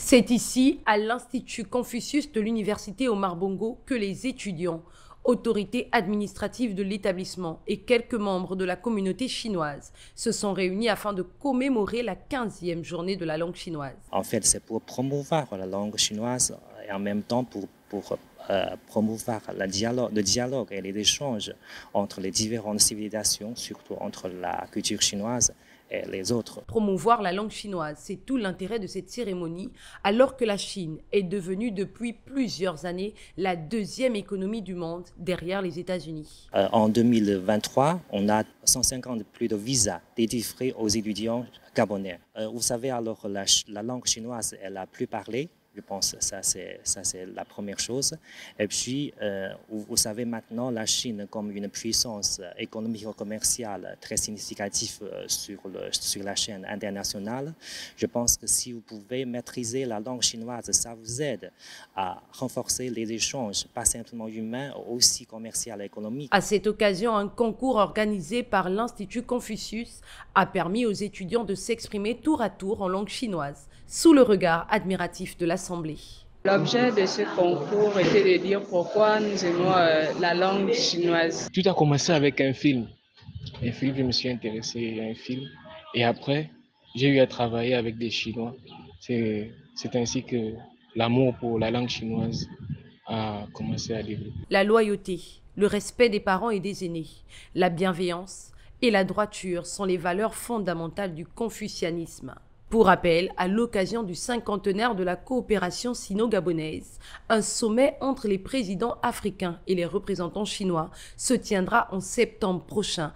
C'est ici, à l'Institut Confucius de l'Université Omar Bongo, que les étudiants, autorités administratives de l'établissement et quelques membres de la communauté chinoise se sont réunis afin de commémorer la 15e journée de la langue chinoise. En fait, c'est pour promouvoir la langue chinoise et en même temps pour promouvoir le dialogue et les échanges entre les différentes civilisations, surtout entre la culture chinoise et les autres. Promouvoir la langue chinoise, c'est tout l'intérêt de cette cérémonie, alors que la Chine est devenue depuis plusieurs années la deuxième économie du monde derrière les États-Unis. En 2023, on a 150 plus de visas délivrés aux étudiants gabonais. Vous savez, alors la langue chinoise est la plus parlée. Je pense que ça, c'est la première chose. Et puis, vous savez maintenant, la Chine comme une puissance économique et commerciale très significative sur la chaîne internationale. Je pense que si vous pouvez maîtriser la langue chinoise, ça vous aide à renforcer les échanges, pas simplement humains, aussi commerciaux et économiques. À cette occasion, un concours organisé par l'Institut Confucius a permis aux étudiants de s'exprimer tour à tour en langue chinoise, sous le regard admiratif de l'Assemblée. L'objet de ce concours était de dire pourquoi nous aimons la langue chinoise. Tout a commencé avec un film. Je me suis intéressé à un film. Et après, j'ai eu à travailler avec des Chinois. C'est ainsi que l'amour pour la langue chinoise a commencé à développer. La loyauté, le respect des parents et des aînés, la bienveillance et la droiture sont les valeurs fondamentales du confucianisme. Pour rappel, à l'occasion du 50e de la coopération sino-gabonaise, un sommet entre les présidents africains et les représentants chinois se tiendra en septembre prochain